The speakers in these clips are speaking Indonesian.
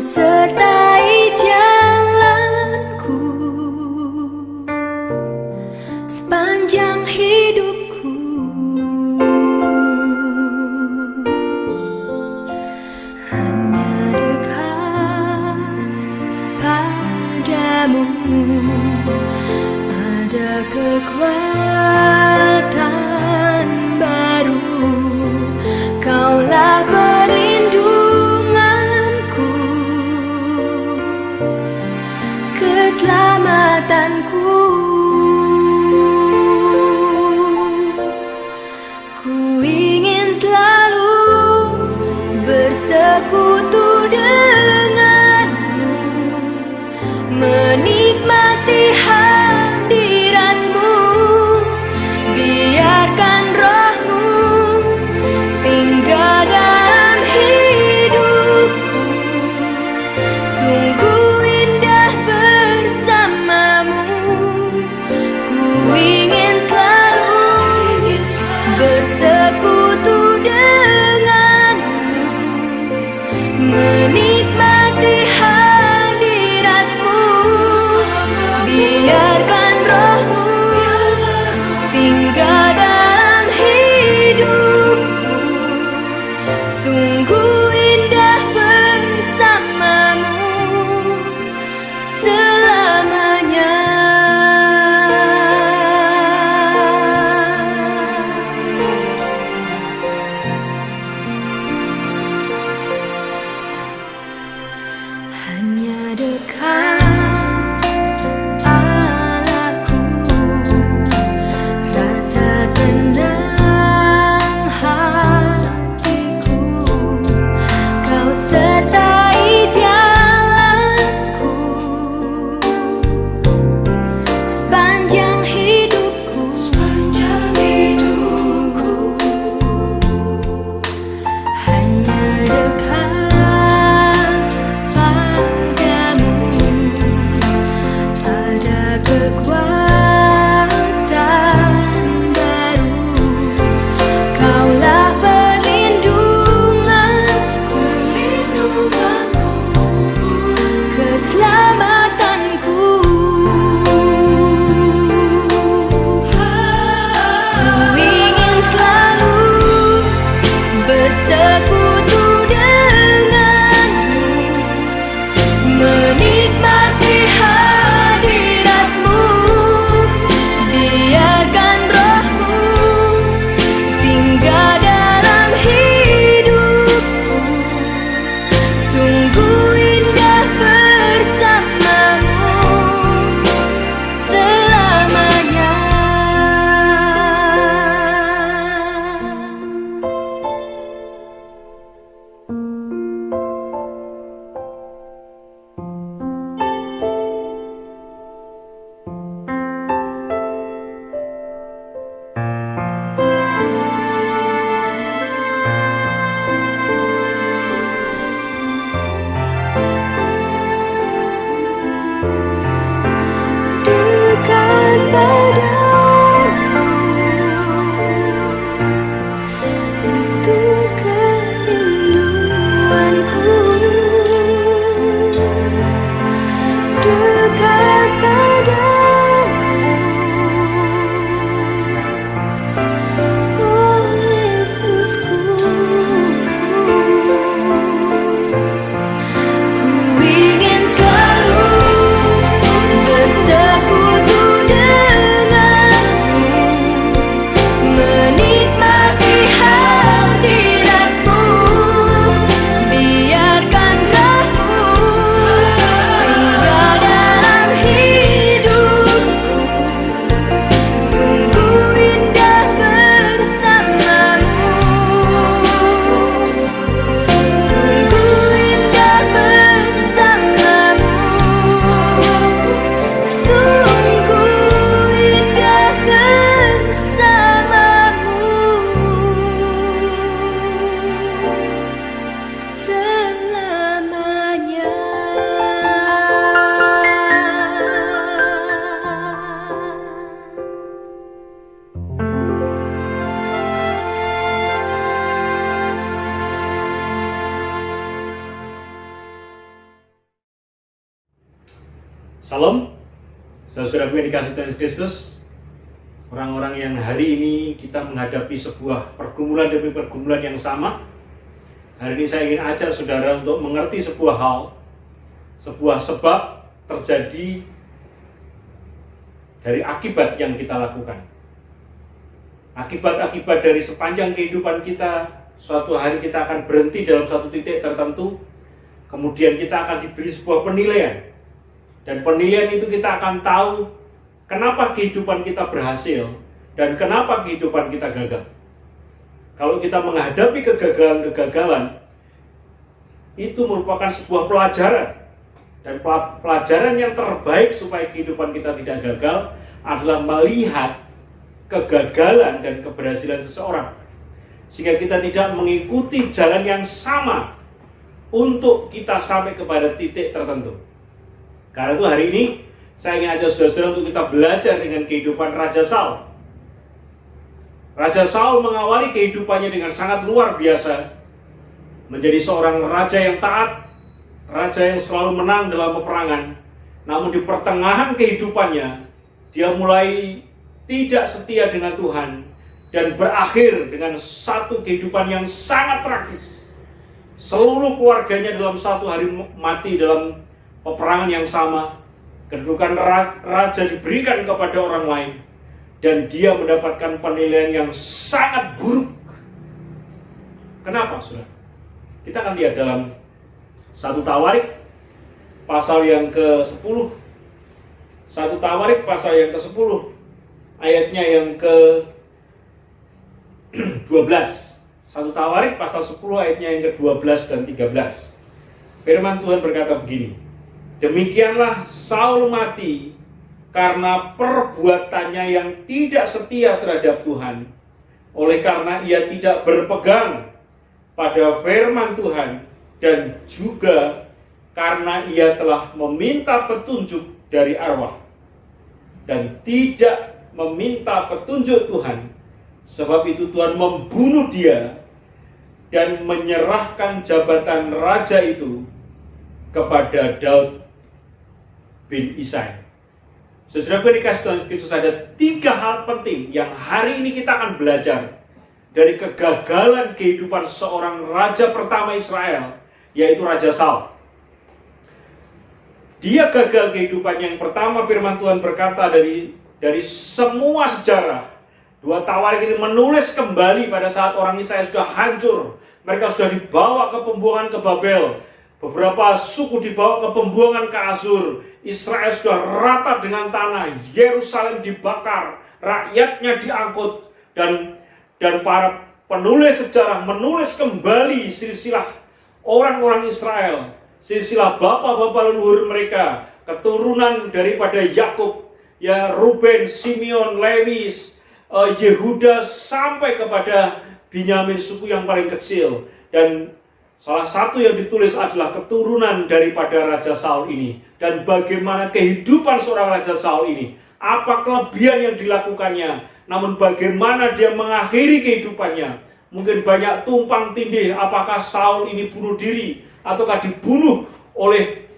sertai jalanku sepanjang hidupku. Hanya dekat padamu ada kekuatan baru. Kaulah perlindunganku, keselamatanku. Ku ingin selalu bersekutu denganmu, menikmati hadiratmu. Biarkan rohmu tinggal dalam hidupku. Sungguh indah bersamamu. Ku ingin selalu bersekutu denganmu, menikmati hadiratmu. Biarkan rohmu tinggal dalam hidupku. Sungguh indah bersamamu selamanya. Hanya dekat Allahku, rasa tenang hatiku. Kau sertai jalanku sepanjang hidupku. Hanya dekat padamu ada kekuatan baru. Kaulah perlindunganku, keselamatanku. Ku ingin selalu bersekutu denganmu, menikmati hadiratmu. Biarkan rohmu tinggal dalam hidupku. Sungguh indah bersamamu selamanya. Dekat padamu, itu kerinduanku. Dekat padamu, oh Yesusku. Ku ingin selalu bersekutu denganmu, menikmati hadiratmu. Biar Salam, saudara-saudaraku yang dikasihi Tuhan Yesus Kristus. Orang-orang yang hari ini kita menghadapi sebuah pergumulan demi pergumulan yang sama. Hari ini saya ingin ajak saudara untuk mengerti sebuah hal, sebuah sebab terjadi dari akibat yang kita lakukan. Akibat-akibat dari sepanjang kehidupan kita, suatu hari kita akan berhenti dalam satu titik tertentu, kemudian kita akan diberi sebuah penilaian. Dan penilaian itu kita akan tahu kenapa kehidupan kita berhasil dan kenapa kehidupan kita gagal. Kalau kita menghadapi kegagalan-kegagalan, itu merupakan sebuah pelajaran. Dan pelajaran yang terbaik supaya kehidupan kita tidak gagal adalah melihat kegagalan dan keberhasilan seseorang. Sehingga kita tidak mengikuti jalan yang sama untuk kita sampai kepada titik tertentu. Karena itu hari ini saya ingin ajak saudara untuk kita belajar dengan kehidupan Raja Saul. Raja Saul mengawali kehidupannya dengan sangat luar biasa. Menjadi seorang raja yang taat, raja yang selalu menang dalam peperangan. Namun di pertengahan kehidupannya, dia mulai tidak setia dengan Tuhan dan berakhir dengan satu kehidupan yang sangat tragis. Seluruh keluarganya dalam satu hari mati dalam peperangan yang sama. Kedudukan raja diberikan kepada orang lain dan dia mendapatkan penilaian yang sangat buruk. Kenapa, saudara? Kita akan lihat dalam 1 Tawarik pasal yang ke-10. 1 Tawarik pasal yang ke-10 ayatnya yang ke-12. 1 Tawarik pasal 10 ayatnya yang ke-12 dan 13. Firman Tuhan berkata begini, demikianlah Saul mati karena perbuatannya yang tidak setia terhadap Tuhan, oleh karena ia tidak berpegang pada firman Tuhan, dan juga karena ia telah meminta petunjuk dari arwah dan tidak meminta petunjuk Tuhan. Sebab itu Tuhan membunuh dia dan menyerahkan jabatan raja itu kepada Daud bin Isai. Saudara dikasih Tuhan Yesus, ada 3 hal penting yang hari ini kita akan belajar dari kegagalan kehidupan seorang raja pertama Israel, yaitu Raja Saul. Dia gagal kehidupannya. Yang pertama, firman Tuhan berkata dari semua sejarah, 2 Tawarik ini menulis kembali pada saat orang Israel sudah hancur. Mereka sudah dibawa ke pembuangan ke Babel. Beberapa suku dibawa ke pembuangan ke Asur. Israel sudah rata dengan tanah. Yerusalem dibakar. Rakyatnya diangkut. Dan para penulis sejarah menulis kembali silsilah orang-orang Israel. Silsilah bapak-bapak leluhur mereka. Keturunan daripada Yakub, ya, Ruben, Simeon, Lewi, Yehuda, sampai kepada Binyamin, suku yang paling kecil. Dan salah satu yang ditulis adalah keturunan daripada Raja Saul ini. Dan bagaimana kehidupan seorang Raja Saul ini. Apa kelebihan yang dilakukannya. Namun bagaimana dia mengakhiri kehidupannya. Mungkin banyak tumpang tindih. Apakah Saul ini bunuh diri. Ataukah dibunuh oleh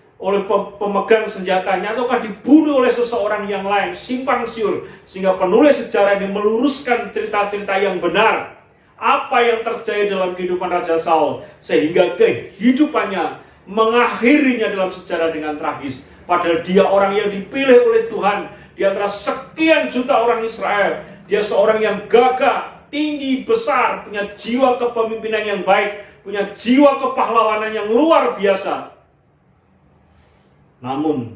pemegang senjatanya. Ataukah dibunuh oleh seseorang yang lain. Simpang siur. Sehingga penulis sejarah ini meluruskan cerita-cerita yang benar. Apa yang terjadi dalam kehidupan Raja Saul, sehingga kehidupannya mengakhirinya dalam sejarah dengan tragis. Padahal dia orang yang dipilih oleh Tuhan di antara sekian juta orang Israel. Dia seorang yang gagah, tinggi, besar, punya jiwa kepemimpinan yang baik, punya jiwa kepahlawanan yang luar biasa. Namun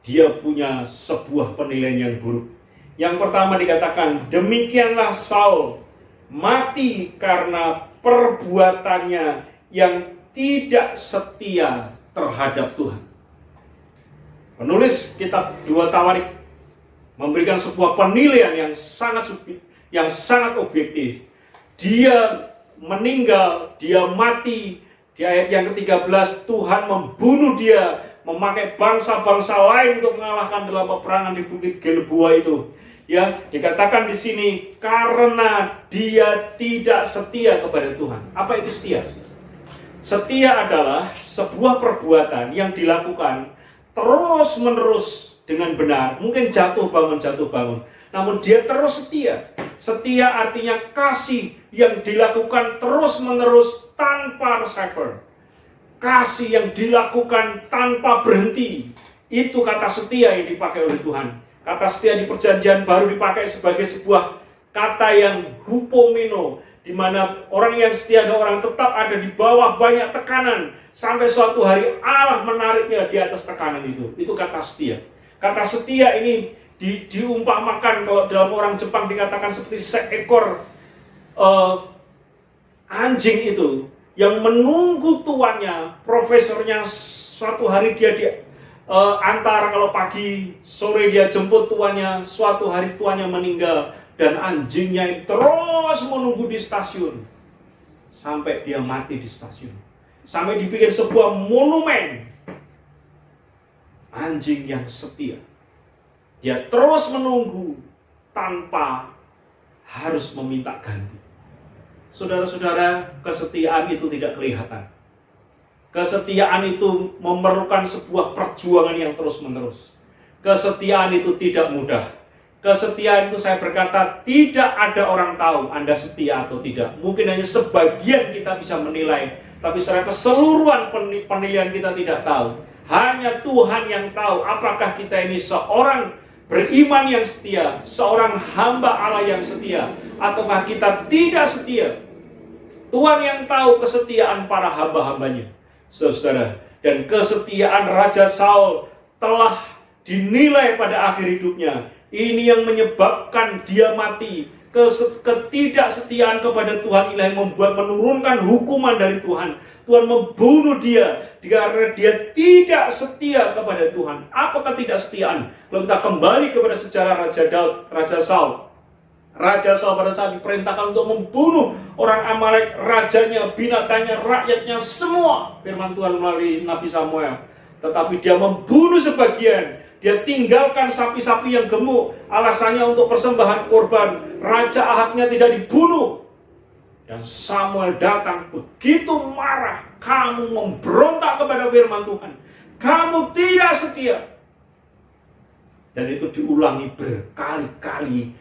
dia punya sebuah penilaian yang buruk. Yang pertama dikatakan, demikianlah Saul mati karena perbuatannya yang tidak setia terhadap Tuhan. Penulis kitab 2 Tawarik memberikan sebuah penilaian yang sangat objektif. Dia meninggal, dia mati. Di ayat yang ke-13, Tuhan membunuh dia, memakai bangsa-bangsa lain untuk mengalahkan dalam peperangan di Bukit Gilboa itu. Ya, dikatakan di sini karena dia tidak setia kepada Tuhan. Apa itu setia? Setia adalah sebuah perbuatan yang dilakukan terus-menerus dengan benar. Mungkin jatuh bangun, namun dia terus setia. Setia artinya kasih yang dilakukan terus-menerus tanpa reserve. Kasih yang dilakukan tanpa berhenti. Itu kata setia yang dipakai oleh Tuhan. Kata setia di Perjanjian Baru dipakai sebagai sebuah kata yang hupomeno, di mana orang yang setia adalah orang tetap ada di bawah banyak tekanan sampai suatu hari Allah menariknya di atas tekanan itu. Itu kata setia. Kata setia ini diumpamakan, kalau dalam orang Jepang dikatakan seperti seekor anjing itu yang menunggu tuannya. Profesornya suatu hari dia antara kalau pagi sore dia jemput tuannya, suatu hari tuannya meninggal dan anjingnya terus menunggu di stasiun sampai dia mati di stasiun, sampai dibikin sebuah monumen anjing yang setia. Dia terus menunggu tanpa harus meminta ganti. Saudara-saudara, kesetiaan itu tidak kelihatan. Kesetiaan itu memerlukan sebuah perjuangan yang terus-menerus. Kesetiaan itu tidak mudah. Kesetiaan itu saya berkata tidak ada orang tahu Anda setia atau tidak. Mungkin hanya sebagian kita bisa menilai, tapi secara keseluruhan penilaian kita tidak tahu. Hanya Tuhan yang tahu apakah kita ini seorang beriman yang setia, seorang hamba Allah yang setia, ataukah kita tidak setia. Tuhan yang tahu kesetiaan para hamba-hambanya, saudara. Dan kesetiaan Raja Saul telah dinilai pada akhir hidupnya. Ini yang menyebabkan dia mati. Ketidaksetiaan kepada Tuhan inilah yang membuat menurunkan hukuman dari Tuhan. Tuhan membunuh dia karena dia tidak setia kepada Tuhan. Apa ketidaksetiaan? Kalau kita kembali kepada sejarah Raja Daud, Raja Saul. Raja Saul pada saat diperintahkan untuk membunuh orang Amalek, rajanya, binatangnya, rakyatnya, semua. Firman Tuhan melalui Nabi Samuel. Tetapi dia membunuh sebagian. Dia tinggalkan sapi-sapi yang gemuk. Alasannya untuk persembahan korban. Raja Ahabnya tidak dibunuh. Dan Samuel datang begitu marah. Kamu memberontak kepada firman Tuhan. Kamu tidak setia. Dan itu diulangi berkali-kali.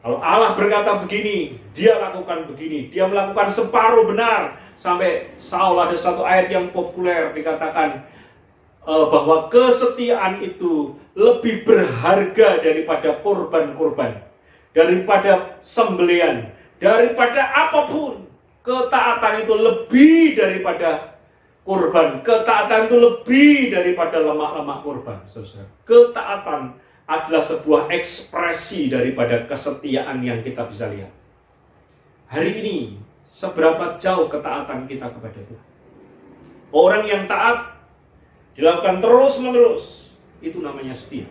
Kalau Allah berkata begini, dia lakukan begini. Dia melakukan separuh benar. Sampai Saul ada satu ayat yang populer dikatakan bahwa kesetiaan itu lebih berharga daripada korban-korban, daripada sembelian, daripada apapun. Ketaatan itu lebih daripada korban. Ketaatan itu lebih daripada lemak-lemak korban. Ketaatan adalah sebuah ekspresi daripada kesetiaan yang kita bisa lihat. Hari ini, seberapa jauh ketaatan kita kepada Tuhan? Orang yang taat dilakukan terus-menerus, itu namanya setia.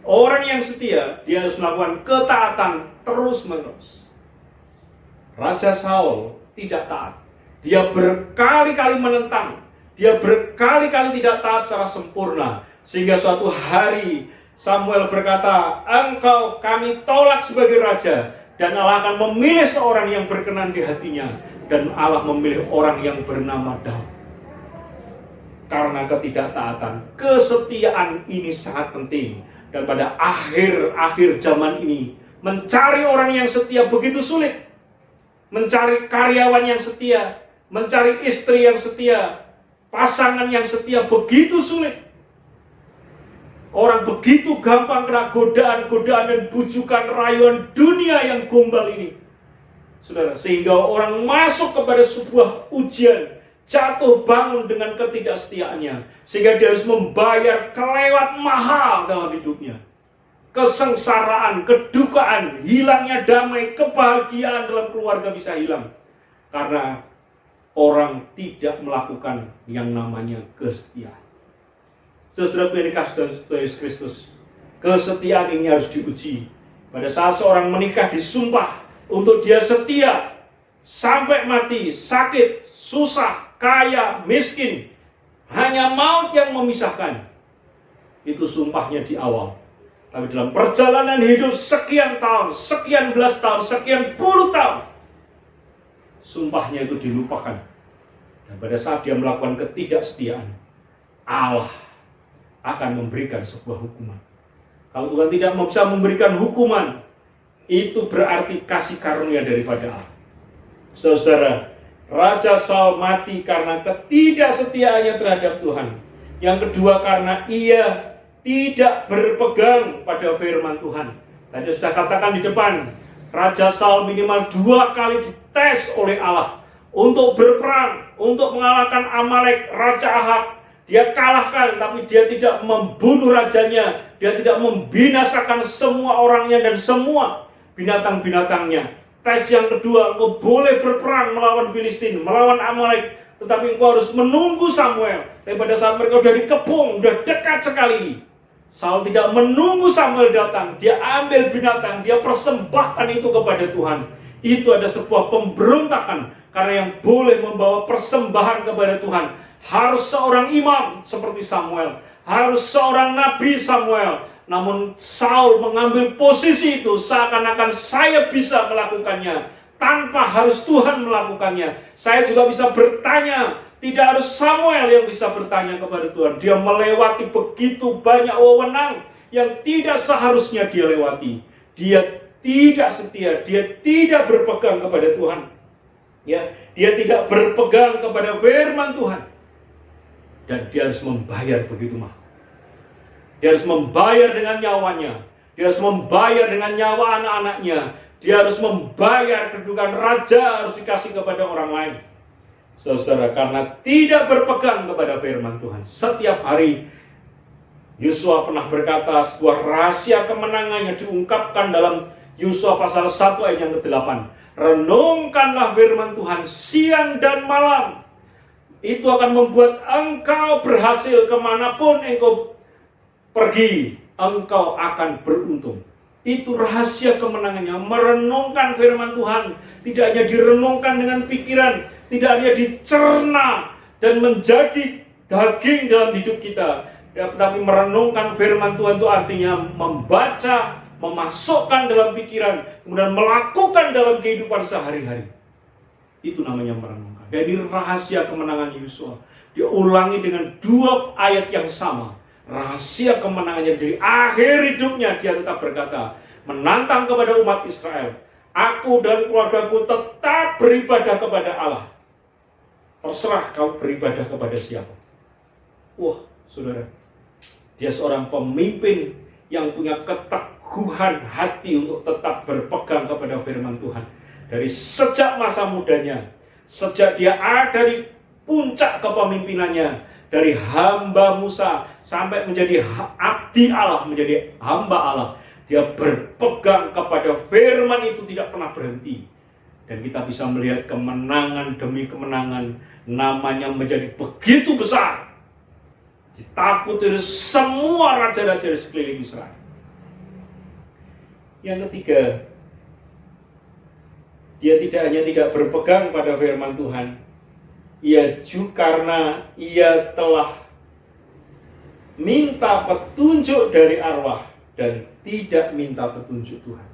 Orang yang setia, dia harus melakukan ketaatan terus-menerus. Raja Saul tidak taat. Dia berkali-kali menentang. Dia berkali-kali tidak taat secara sempurna. Sehingga suatu hari Samuel berkata, engkau kami tolak sebagai raja. Dan Allah akan memilih seorang yang berkenan di hatinya. Dan Allah memilih orang yang bernama Daud. Karena ketidaktaatan, kesetiaan ini sangat penting. Dan pada akhir zaman ini, mencari orang yang setia begitu sulit. Mencari karyawan yang setia, mencari istri yang setia, pasangan yang setia begitu sulit. Orang begitu gampang kena godaan-godaan dan bujukan rayuan dunia yang gombal ini. Saudara, sehingga orang masuk kepada sebuah ujian, jatuh bangun dengan ketidaksetiaannya, sehingga dia harus membayar kelewat mahal dalam hidupnya. Kesengsaraan, kedukaan, hilangnya damai, kebahagiaan dalam keluarga bisa hilang. Karena orang tidak melakukan yang namanya kesetiaan. Saudara yang dikasih Tuhan Yesus Kristus, kesetiaan ini harus diuji. Pada saat seorang menikah disumpah untuk dia setia sampai mati, sakit, susah, kaya, miskin, hanya maut yang memisahkan. Itu sumpahnya di awal. Tapi dalam perjalanan hidup sekian tahun, sekian belas tahun, sekian puluh tahun, sumpahnya itu dilupakan. Dan pada saat dia melakukan ketidaksetiaan, Allah akan memberikan sebuah hukuman. Kalau Tuhan tidak bisa memberikan hukuman, itu berarti kasih karunia daripada Allah. Saudara, Raja Saul mati karena ketidaksetiaannya terhadap Tuhan. Yang kedua, karena ia tidak berpegang pada firman Tuhan. Tadi sudah katakan di depan, Raja Saul minimal 2 kali dites oleh Allah untuk berperang, untuk mengalahkan Amalek, Raja Ahab. Dia kalahkan, tapi dia tidak membunuh rajanya. Dia tidak membinasakan semua orangnya dan semua binatang-binatangnya. Tes yang kedua, engkau boleh berperang melawan Filistin, melawan Amalek, tetapi engkau harus menunggu Samuel. Tapi pada saat mereka sudah dikepung, sudah dekat sekali, Saul tidak menunggu Samuel datang. Dia ambil binatang, dia persembahkan itu kepada Tuhan. Itu ada sebuah pemberontakan, karena yang boleh membawa persembahan kepada Tuhan harus seorang imam seperti Samuel, harus seorang nabi Samuel. Namun Saul mengambil posisi itu seakan-akan saya bisa melakukannya tanpa harus Tuhan melakukannya. Saya juga bisa bertanya, tidak harus Samuel yang bisa bertanya kepada Tuhan. Dia melewati begitu banyak wewenang yang tidak seharusnya dia lewati. Dia tidak setia, dia tidak berpegang kepada Tuhan. Ya, dia tidak berpegang kepada firman Tuhan. Dan dia harus membayar begitu mahal. Dia harus membayar dengan nyawanya. Dia harus membayar dengan nyawa anak-anaknya. Dia harus membayar kedudukan raja, harus dikasih kepada orang lain. Saudara, karena tidak berpegang kepada firman Tuhan. Setiap hari Yosua pernah berkata, sebuah rahasia kemenangannya diungkapkan dalam Yosua pasal 1 ayat yang ke-8. Renungkanlah firman Tuhan siang dan malam. Itu akan membuat engkau berhasil kemanapun engkau pergi, engkau akan beruntung. Itu rahasia kemenangannya, merenungkan firman Tuhan. Tidak hanya direnungkan dengan pikiran, tidak hanya dicerna dan menjadi daging dalam hidup kita, tapi merenungkan firman Tuhan itu artinya membaca, memasukkan dalam pikiran, kemudian melakukan dalam kehidupan sehari-hari. Itu namanya merenungkan. Dan ini rahasia kemenangan Yosua. Dia ulangi dengan 2 ayat yang sama. Rahasia kemenangannya dari akhir hidupnya, dia tetap berkata, menantang kepada umat Israel, aku dan keluargaku tetap beribadah kepada Allah. Terserah kau beribadah kepada siapa. Wah, saudara, dia seorang pemimpin yang punya keteguhan hati untuk tetap berpegang kepada firman Tuhan. Dari sejak masa mudanya, sejak dia ada di puncak kepemimpinannya, dari hamba Musa sampai menjadi abdi Allah, menjadi hamba Allah, dia berpegang kepada firman itu, tidak pernah berhenti. Dan kita bisa melihat kemenangan demi kemenangan, namanya menjadi begitu besar, ditakuti oleh semua raja-raja di sekeliling Israel. Yang ketiga, dia tidak hanya tidak berpegang pada firman Tuhan, ia juga karena ia telah minta petunjuk dari arwah dan tidak minta petunjuk Tuhan.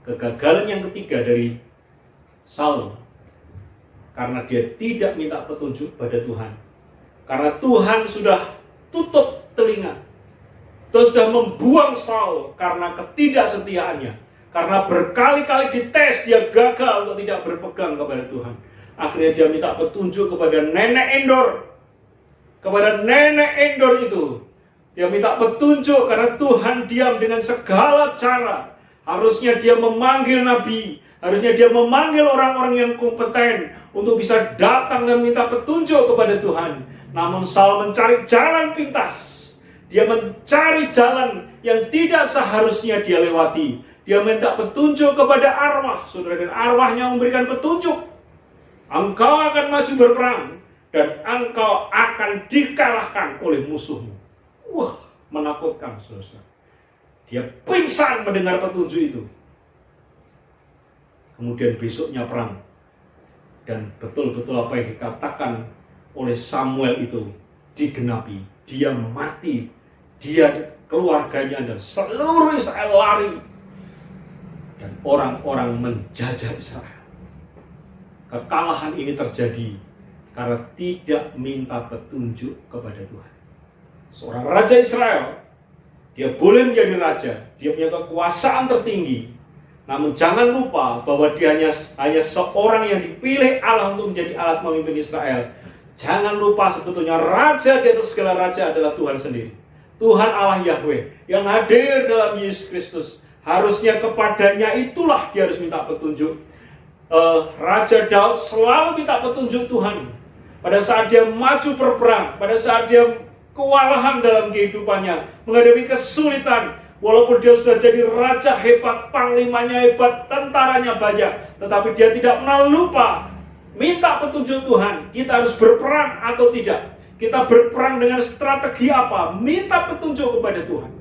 Kegagalan yang ketiga dari Saul, karena dia tidak minta petunjuk pada Tuhan. Karena Tuhan sudah tutup telinga, Tuhan sudah membuang Saul karena ketidaksetiaannya. Karena berkali-kali dites, dia gagal untuk tidak berpegang kepada Tuhan. Akhirnya dia minta petunjuk kepada nenek Endor. Kepada nenek Endor itu, dia minta petunjuk karena Tuhan diam dengan segala cara. Harusnya dia memanggil nabi, harusnya dia memanggil orang-orang yang kompeten untuk bisa datang dan minta petunjuk kepada Tuhan. Namun Saul mencari jalan pintas. Dia mencari jalan yang tidak seharusnya dia lewati. Dia minta petunjuk kepada arwah, saudara, dan arwahnya memberikan petunjuk. Engkau akan maju berperang dan engkau akan dikalahkan oleh musuhmu. Wah, menakutkan, saudara. Dia pingsan mendengar petunjuk itu. Kemudian besoknya perang. Dan betul-betul apa yang dikatakan oleh Samuel itu digenapi. Dia mati, dia, keluarganya, dan seluruh Israel lari. Dan orang-orang menjajah Israel. Kekalahan ini terjadi karena tidak minta petunjuk kepada Tuhan. Seorang raja Israel, dia boleh menjadi raja, dia punya kekuasaan tertinggi. Namun jangan lupa bahwa dia hanya seorang yang dipilih Allah untuk menjadi alat memimpin Israel. Jangan lupa sebetulnya raja di atas segala raja adalah Tuhan sendiri. Tuhan Allah Yahweh yang hadir dalam Yesus Kristus. Harusnya kepadanya itulah dia harus minta petunjuk. Raja Daud selalu minta petunjuk Tuhan. Pada saat dia maju berperang, pada saat dia kewalahan dalam kehidupannya, menghadapi kesulitan, walaupun dia sudah jadi raja hebat, panglimanya hebat, tentaranya banyak, tetapi dia tidak pernah lupa minta petunjuk Tuhan. Kita harus berperang atau tidak? Kita berperang dengan strategi apa? Minta petunjuk kepada Tuhan.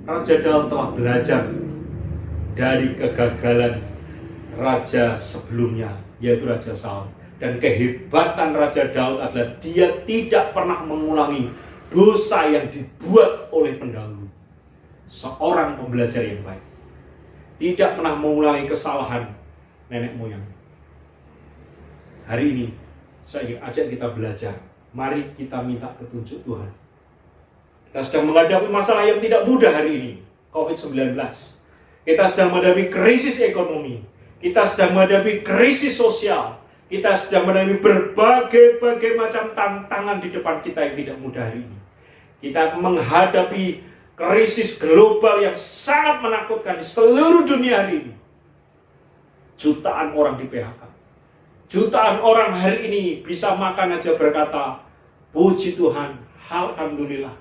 Raja Daud telah belajar dari kegagalan raja sebelumnya, yaitu Raja Saul. Dan kehebatan Raja Daud adalah dia tidak pernah mengulangi dosa yang dibuat oleh pendahulu. Seorang pembelajar yang baik tidak pernah mengulangi kesalahan nenek moyang. Hari ini saya ingin ajak kita belajar. Mari kita minta petunjuk Tuhan. Kita sedang menghadapi masalah yang tidak mudah hari ini, COVID-19. Kita sedang menghadapi krisis ekonomi. Kita sedang menghadapi krisis sosial. Kita sedang menghadapi berbagai macam tantangan di depan kita yang tidak mudah hari ini. Kita menghadapi krisis global yang sangat menakutkan di seluruh dunia hari ini. Jutaan orang di PHK. Jutaan orang hari ini bisa makan aja berkata, puji Tuhan, alhamdulillah.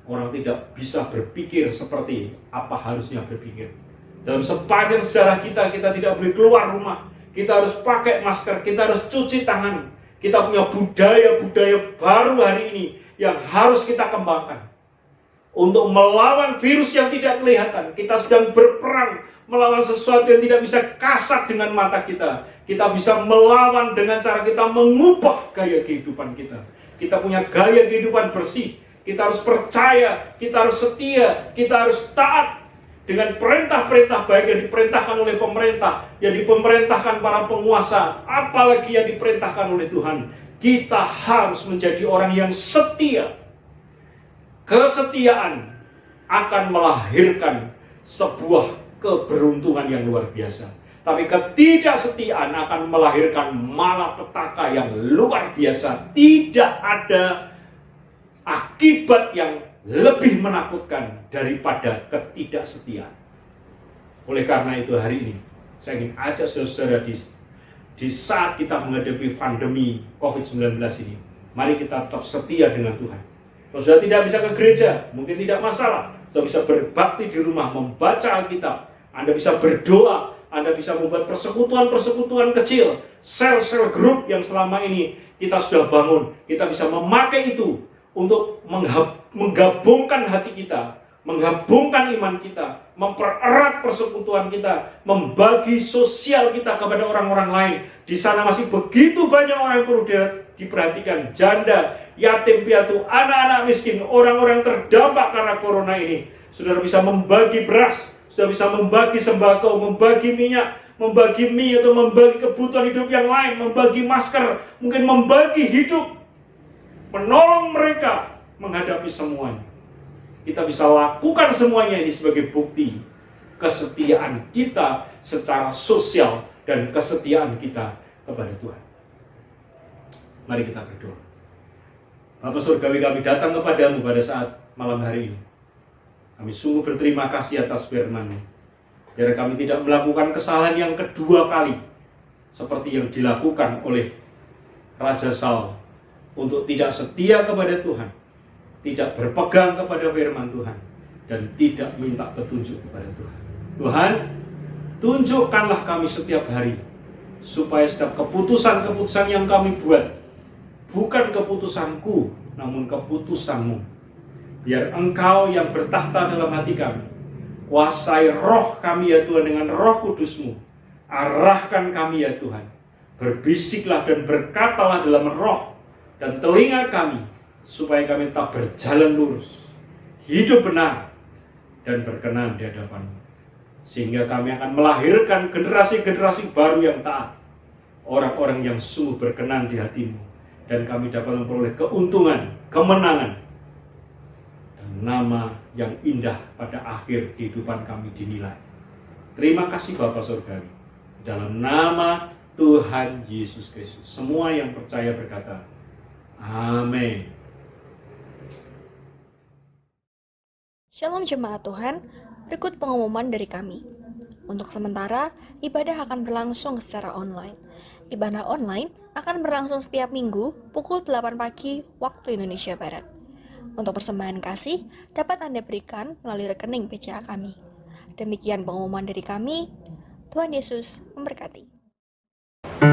Orang tidak bisa berpikir seperti apa harusnya berpikir. Dalam sepanjang sejarah kita tidak boleh keluar rumah. Kita harus pakai masker, kita harus cuci tangan. Kita punya budaya-budaya baru hari ini yang harus kita kembangkan. Untuk melawan virus yang tidak kelihatan, kita sedang berperang melawan sesuatu yang tidak bisa kasat dengan mata kita. Kita bisa melawan dengan cara kita mengubah gaya kehidupan kita. Kita punya gaya kehidupan bersih. Kita harus percaya, kita harus setia, kita harus taat dengan perintah-perintah baik yang diperintahkan oleh pemerintah, yang dipemerintahkan para penguasa, apalagi yang diperintahkan oleh Tuhan. Kita harus menjadi orang yang setia. Kesetiaan akan melahirkan sebuah keberuntungan yang luar biasa. Tapi ketidaksetiaan akan melahirkan malapetaka yang luar biasa. Tidak ada akibat yang lebih menakutkan daripada ketidaksetiaan. Oleh karena itu hari ini saya ingin ajak saudara-saudara di saat kita menghadapi pandemi COVID-19 ini, mari kita tetap setia dengan Tuhan. Kalau sudah tidak bisa ke gereja, mungkin tidak masalah. Sudah bisa berbakti di rumah, membaca Alkitab. Anda bisa berdoa, Anda bisa membuat persekutuan-persekutuan kecil, sel-sel grup yang selama ini kita sudah bangun. Kita bisa memakai itu untuk menggabungkan hati kita, menggabungkan iman kita, mempererat persekutuan kita, membagi sosial kita kepada orang-orang lain. Di sana masih begitu banyak orang yang perlu diperhatikan, janda, yatim piatu, anak-anak miskin, orang-orang terdampak karena corona ini. Saudara bisa membagi beras, sudah bisa membagi sembako, membagi minyak, membagi mie atau membagi kebutuhan hidup yang lain, membagi masker, mungkin membagi hidup, menolong mereka menghadapi semuanya. Kita bisa lakukan semuanya ini sebagai bukti kesetiaan kita secara sosial dan kesetiaan kita kepada Tuhan. Mari kita berdoa. Bapa Surgawi, kami datang kepadamu pada saat malam hari ini. Kami sungguh berterima kasih atas firman-Mu. Biar kami tidak melakukan kesalahan yang kedua kali seperti yang dilakukan oleh Raja Saul, untuk tidak setia kepada Tuhan, tidak berpegang kepada firman Tuhan, dan tidak minta petunjuk kepada Tuhan. Tuhan, tunjukkanlah kami setiap hari, supaya setiap keputusan-keputusan yang kami buat, bukan keputusanku, namun keputusan-Mu. Biar Engkau yang bertahta dalam hati kami, kuasai roh kami ya Tuhan dengan roh kudus-Mu. Arahkan kami ya Tuhan. Berbisiklah dan berkatalah dalam roh dan telinga kami, supaya kami tetap berjalan lurus, hidup benar, dan berkenan di hadapan-Mu. Sehingga kami akan melahirkan generasi-generasi baru yang taat, orang-orang yang sungguh berkenan di hati-Mu, dan kami dapat memperoleh keuntungan, kemenangan, dan nama yang indah pada akhir kehidupan kami dinilai. Terima kasih Bapa Surgawi. Dalam nama Tuhan Yesus Kristus, semua yang percaya berkata, amin. Shalom jemaat Tuhan, berikut pengumuman dari kami. Untuk sementara, ibadah akan berlangsung secara online. Ibadah online akan berlangsung setiap minggu pukul 8 pagi waktu Indonesia Barat. Untuk persembahan kasih dapat Anda berikan melalui rekening BCA kami. Demikian pengumuman dari kami. Tuhan Yesus memberkati.